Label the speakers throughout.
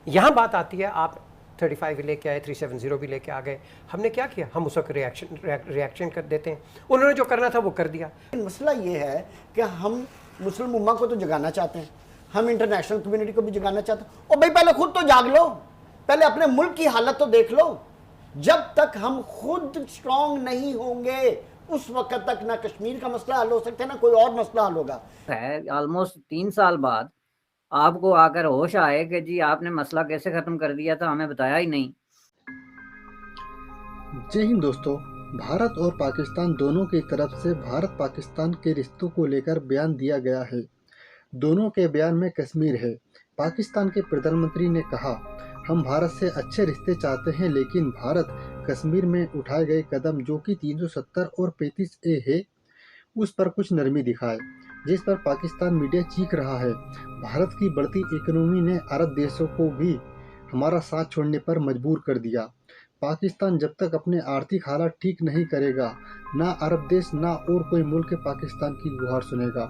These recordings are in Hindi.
Speaker 1: यहाँ बात आती है, आप 35 भी लेके आए, 370 भी लेके आ गए, हमने क्या किया? हम उस वक्त रिएक्शन कर देते हैं। उन्होंने जो करना था वो कर दिया।
Speaker 2: मसला ये है कि हम मुस्लिम उम्मा को तो जगाना चाहते हैं, हम इंटरनेशनल कम्युनिटी को भी जगाना चाहते हैं। और भाई पहले खुद तो जाग लो, पहले अपने मुल्क की हालत तो देख लो। जब तक हम खुद स्ट्रांग नहीं होंगे उस वक्त तक ना कश्मीर का मसला हल हो सकता है, ना कोई और मसला हल होगा।
Speaker 3: ऑलमोस्ट 3 साल बाद आपको आकर होश आए कि जी आपने मसला कैसे खत्म कर दिया था, हमें बताया ही नहीं।
Speaker 4: जय हिंद दोस्तों। भारत और पाकिस्तान दोनों की तरफ से भारत पाकिस्तान के रिश्तों को लेकर बयान दिया गया है। दोनों के बयान में कश्मीर है। पाकिस्तान के प्रधानमंत्री ने कहा, हम भारत से अच्छे रिश्ते चाहते हैं, लेकिन भारत कश्मीर में उठाए गए कदम जो कि 370 और 35A है उस पर कुछ नरमी दिखाए, जिस पर पाकिस्तान मीडिया चीख रहा है। भारत की बढ़ती इकोनॉमी ने अरब देशों को भी हमारा साथ छोड़ने पर मजबूर कर दिया। पाकिस्तान जब तक अपने आर्थिक हालात ठीक नहीं करेगा, ना अरब देश ना और कोई मुल्क पाकिस्तान की गुहार सुनेगा।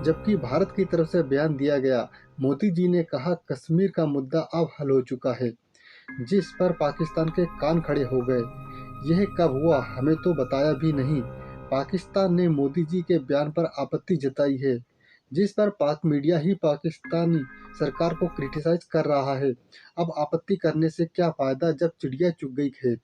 Speaker 4: जबकि भारत की तरफ से बयान दिया गया, मोदी जी ने कहा कश्मीर का मुद्दा अब हल हो चुका है, जिस पर पाकिस्तान के कान खड़े हो गए। यह कब हुआ हमें तो बताया भी नहीं। पाकिस्तान ने मोदी जी के बयान पर आपत्ति जताई है, जिस पर पाक मीडिया ही पाकिस्तानी सरकार को क्रिटिसाइज कर रहा है। अब आपत्ति करने से क्या फायदा जब चिड़िया चुग गई खेत।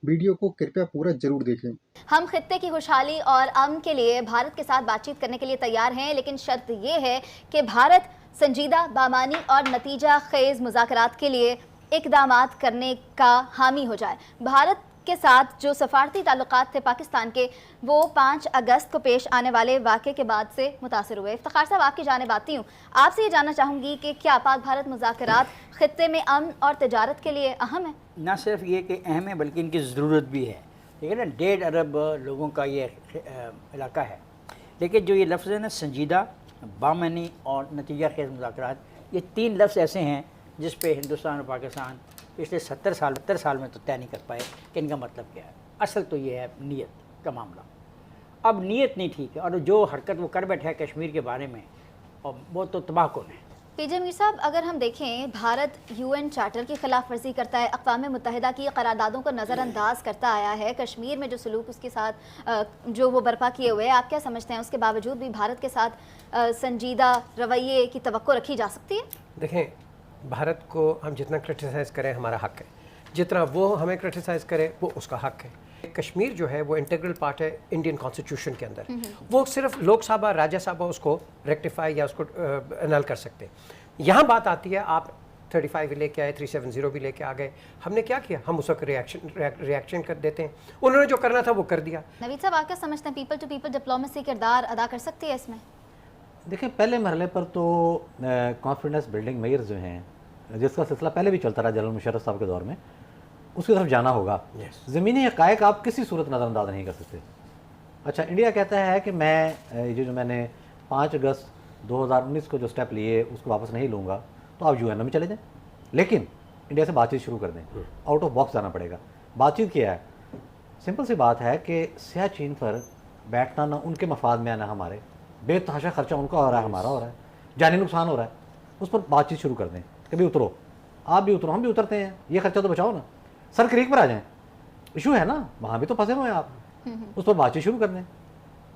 Speaker 4: वीडियो को कृपया पूरा जरूर देखें।
Speaker 5: हम खित्ते की खुशहाली और अमन के लिए भारत के साथ बातचीत करने के लिए तैयार हैं, लेकिन शर्त ये है कि भारत संजीदा, बामानी और नतीजा खेज मुज़ाकरात के लिए इक़दामात करने का हामी हो जाए। भारत के साथ जो सफारती ताल्लुकात थे पाकिस्तान के, वो 5 अगस्त को पेश आने वाले वाक़े के बाद से मुतासर हुए। इफ्तिखार साहब, आपकी जानिब आती हूँ, आपसे ये जानना चाहूँगी कि क्या पाक भारत मुज़ाकरात खित्ते में अमन और तजारत के लिए अहम है?
Speaker 6: ना सिर्फ ये कि अहम है बल्कि इनकी ज़रूरत भी है। ठीक है ना, 1.5 अरब लोगों का ये इलाका है। लेकिन जो ये लफ्ज़ है ना, संजीदा, बामानी और नतीजा खेज़ मुज़ाकरात, ये 3 लफ्ज़ ऐसे हैं जिस पे हिंदुस्तान और पाकिस्तान पिछले 70 साल में तो तय नहीं कर पाए कि इनका मतलब क्या है। असल तो ये है नीयत का मामला। अब नीयत नहीं ठीक है, और जो हरकत वो कर बैठा है कश्मीर के बारे में, और वो तो तबाहकुन है।
Speaker 5: पीजे मीर साहब, अगर हम देखें, भारत UN चार्टर की खिलाफ वर्जी करता है, अक़वाम मुत्तहिदा की करारदादों को नज़रअंदाज करता आया है, कश्मीर में जो सलूक उसके साथ जो वो बर्पा किए हुए हैं, आप क्या समझते हैं उसके बावजूद भी भारत के साथ संजीदा रवैये की तवक्को रखी जा सकती है?
Speaker 1: देखें, भारत को हम जितना क्रिटिसाइज़ करें हमारा हक है, जितना वो हमें क्रिटिसाइज़ करे वो उसका हक है। कश्मीर जो है वो इंटीग्रल पार्ट है इंडियन कॉन्स्टिट्यूशन के अंदर। वो सिर्फ लोकसभा, राज्यसभा उसको रेक्टिफाई या उसको अनल कर सकते हैं। यहाँ बात आती है, आप 35 भी लेके आए, 370 भी लेके आ गए, हमने क्या किया? हम उस वक्त रिएक्शन कर देते हैं। उन्होंने जो करना था वो कर दिया।
Speaker 5: नवीद साहब, आप क्या समझते हैं, पीपल टू पीपल डिप्लोमेसी किरदार अदा कर सकती है इसमें?
Speaker 7: देखिए, पहले मरहले पर तो कॉन्फिडेंस बिल्डिंग मेजर्स जो हैं, जिसका सिलसिला पहले भी चलता रहा जनरल मुशर्रफ साहब के दौर में, उसकी तरफ जाना होगा। ज़मीनी हक़ाइक़ आप किसी सूरत नज़रअंदाज नहीं कर सकते। अच्छा, इंडिया कहता है कि मैं जो मैंने 5 अगस्त 2019 को जो स्टेप लिए उसको वापस नहीं लूँगा, तो आप UN में चले जाएँ, लेकिन इंडिया से बातचीत शुरू कर दें। आउट ऑफ बॉक्स जाना पड़ेगा। बातचीत क्या है? सिंपल सी बात है कि सियाचिन पर बैठना ना उनके मफाद में, आना हमारे, बेतहाशा खर्चा उनका हो रहा है, हमारा हो रहा है, जानी नुकसान हो रहा है। उस पर बातचीत शुरू कर दें कि भाई उतरो, आप भी उतरो, हम भी उतरते हैं, ये खर्चा तो बचाओ ना। सर क्रीक पर आ जाएं, इशू है ना, वहाँ भी तो फंसे हुए हैं आप, उस पर बातचीत शुरू कर दें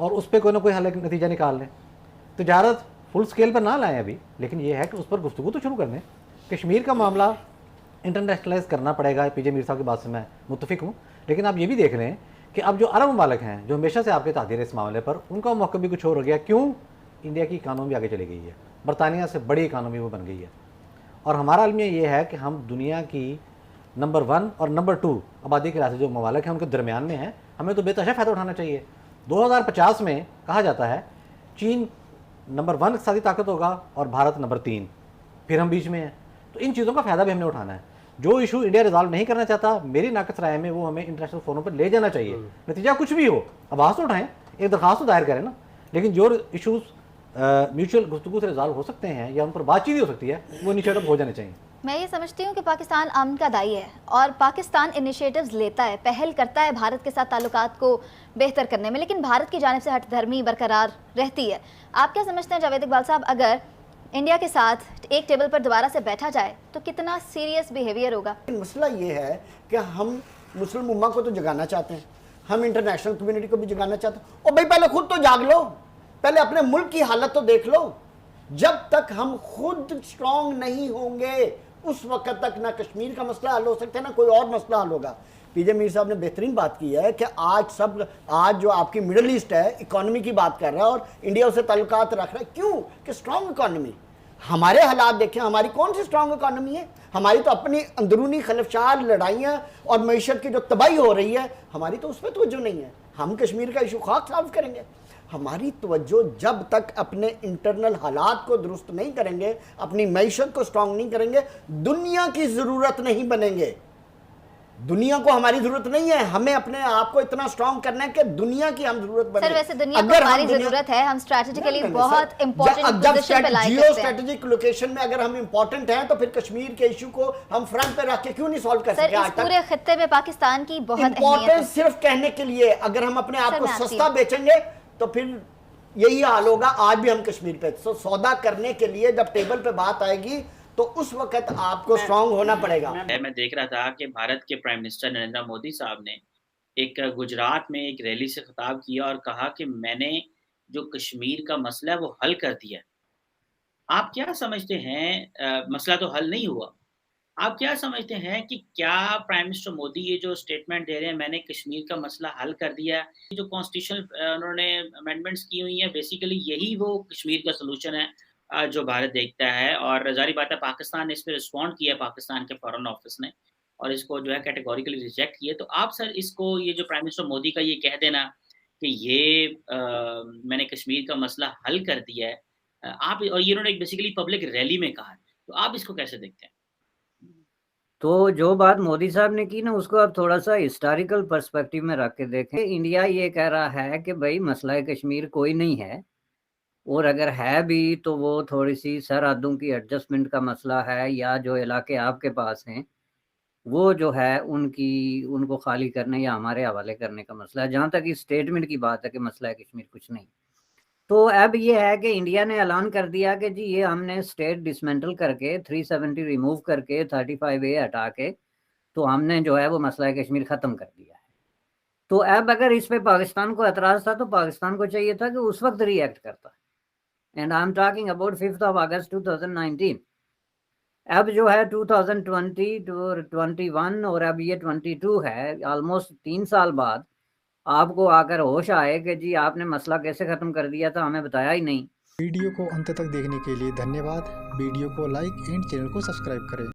Speaker 7: और उस पर कोई ना कोई हल नतीजा निकाल लें। तजारत फुल स्केल पर ना लाएं अभी, लेकिन ये है कि उस पर गुफ्तगू तो शुरू कर दें। कश्मीर का मामला इंटरनेशनलाइज करना पड़ेगा, पीजे मीर साहब की बात से मैं मुत्तफिक हूँ, लेकिन आप ये भी देख लें कि अब जो अरब ममालिक हैं जो हमेशा से आपके तादीर इस मामले पर, उनका मौक़िफ़ भी कुछ और हो गया। क्यों? इंडिया की इकानमी भी आगे चली गई है, बरतानिया से बड़ी इकानमी वो बन गई है, और हमारा अलमिया ये है कि हम दुनिया की नंबर 1 और नंबर 2 आबादी के लिहाज से जो ममालिक हैं उनके दरमियान में हैं। हमें तो बेतहाशा फ़ायदा उठाना चाहिए। 2050 में कहा जाता है चीन नंबर 1 इक़्तिसादी ताकत होगा और भारत नंबर 3, फिर हम बीच में हैं। तो इन चीज़ों का फ़ायदा भी हमने उठाना है। जो इशू इंडिया रिजॉल्व नहीं करना चाहता, मेरी नाक़िस राय में वो हमें इंटरनेशनल फोरम पर ले जाना चाहिए। नतीजा कुछ भी हो, आवाज़ तो उठाएं, एक दरख्वास्त तो दायर करें ना, लेकिन जो इशूज़ म्यूचुअल गुफ्तगू से रिजॉल्व हो सकते हैं या उन पर बातचीत ही हो सकती है, वो इनिशिएटिव हो जाने चाहिए।
Speaker 5: मैं ये समझती हूँ कि पाकिस्तान अमन का दाई है और पाकिस्तान इनिशिएटिव्स लेता है, पहल करता है भारत के साथ ताल्लुकात को बेहतर करने में, लेकिन भारत की जानिब से हठधर्मी बरकरार रहती है। आप क्या समझते हैं जावेद इकबाल साहब, अगर इंडिया के साथ एक टेबल पर दोबारा से बैठा जाए तो कितना सीरियस बिहेवियर होगा?
Speaker 2: मसला ये है कि हम मुस्लिम उम्मा को तो जगाना चाहते हैं, हम इंटरनेशनल कम्युनिटी को भी जगाना चाहते हैं। और भाई पहले खुद तो जाग लो, पहले अपने मुल्क की हालत तो देख लो। जब तक हम खुद स्ट्रांग नहीं होंगे उस वक्त तक ना कश्मीर का मसला हल हो सकता है ना कोई और मसला हल होगा। पीजे मीर साहब ने बेहतरीन बात की है कि आज जो आपकी मिडल ईस्ट है इकोनॉमी की बात कर रहा है और इंडिया से ताल्लुकात रख रहा है। क्यों? कि स्ट्रांग इकोनॉमी। हमारे हालात देखें, हमारी कौन सी स्ट्रांग इकोनॉमी है? हमारी तो अपनी अंदरूनी खलफशार लड़ाइयाँ और मैशत की जो तबाही हो रही है, हमारी तो उस पर तवज्जो नहीं है। हम कश्मीर का इशू खाक सॉल्व करेंगे। हमारी तवज्जो जब तक अपने इंटरनल हालात को दुरुस्त नहीं करेंगे, अपनी मैशत को स्ट्रांग नहीं करेंगे, दुनिया की ज़रूरत नहीं बनेंगे। दुनिया को हमारी जरूरत नहीं है, हमें अपने आप को इतना स्ट्रांग करना है कि दुनिया की हम जरूरत बने।
Speaker 5: सर वैसे दुनिया को हमारी जरूरत है, हम स्ट्रैटेजिकली बहुत इंपॉर्टेंट पोजीशन पे लाए
Speaker 2: जियो स्ट्रेटेजिक लोकेशन में अगर हम इंपॉर्टेंट हैं तो फिर कश्मीर के इशू को हम फ्रंट पे रख के क्यों नहीं सॉल्व कर सके?
Speaker 5: सर इस पूरे खित्ते में पाकिस्तान की बहुत अहमियत है।
Speaker 2: सिर्फ कहने के लिए अगर हम अपने आप को सस्ता बेचेंगे तो फिर यही हाल होगा। आज भी हम कश्मीर पे सौदा करने के लिए जब टेबल पे बात आएगी तो उस वक्त आपको स्ट्रांग होना पड़ेगा।
Speaker 8: मैं देख रहा था कि भारत के प्राइम मिनिस्टर नरेंद्र मोदी साहब ने एक गुजरात में एक रैली से खिताब किया और कहा कि मैंने जो कश्मीर का मसला है वो हल कर दिया। आप क्या समझते हैं? मसला तो हल नहीं हुआ। आप क्या समझते हैं कि क्या प्राइम मिनिस्टर मोदी ये जो स्टेटमेंट दे रहे हैं मैंने कश्मीर का मसला हल कर दिया, जो कॉन्स्टिट्यूशनल उन्होंने अमेंडमेंट्स की हुई हैं, बेसिकली यही वो कश्मीर का सलूशन है जो भारत देखता है? और जारी बात है पाकिस्तान ने इस पर रिस्पॉन्ड किया, पाकिस्तान के फॉरेन ऑफिस ने, और इसको जो है कैटेगोरिकली रिजेक्ट किया। तो आप सर इसको, ये जो प्राइम मिनिस्टर मोदी का ये कह देना कि ये मैंने कश्मीर का मसला हल कर दिया है, आप, और ये उन्होंने बेसिकली पब्लिक रैली में कहा है, तो आप इसको कैसे देखते हैं?
Speaker 3: तो जो बात मोदी साहब ने की ना उसको आप थोड़ा सा हिस्टोरिकल पर्सपेक्टिव में रख के देखें। इंडिया ये कह रहा है कि भाई मसला कश्मीर कोई नहीं है, और अगर है भी तो वो थोड़ी सी सरहदों की एडजस्टमेंट का मसला है, या जो इलाके आपके पास हैं वो जो है उनको खाली करने या हमारे हवाले करने का मसला है। जहाँ तक इस स्टेटमेंट की बात है कि मसला है कश्मीर, कुछ नहीं। तो अब ये है कि इंडिया ने ऐलान कर दिया कि जी ये हमने स्टेट डिसमेंटल करके 370 रिमूव करके 35A हटा के तो हमने जो है वो मसला कश्मीर ख़त्म कर दिया है। तो अब अगर इस पे पाकिस्तान को एतराज़ था तो पाकिस्तान को चाहिए था कि उस वक्त रिएक्ट करता। And I am talking about 5 अगस्त 2019। अब जो है 2020 to 21 और अब ये 22 है, ऑलमोस्ट 3 साल बाद आपको आकर होश आए कि जी आपने मसला कैसे ख़त्म कर दिया था, हमें बताया ही नहीं।
Speaker 4: वीडियो को अंत तक देखने के लिए धन्यवाद। वीडियो को लाइक एंड चैनल को सब्सक्राइब करें।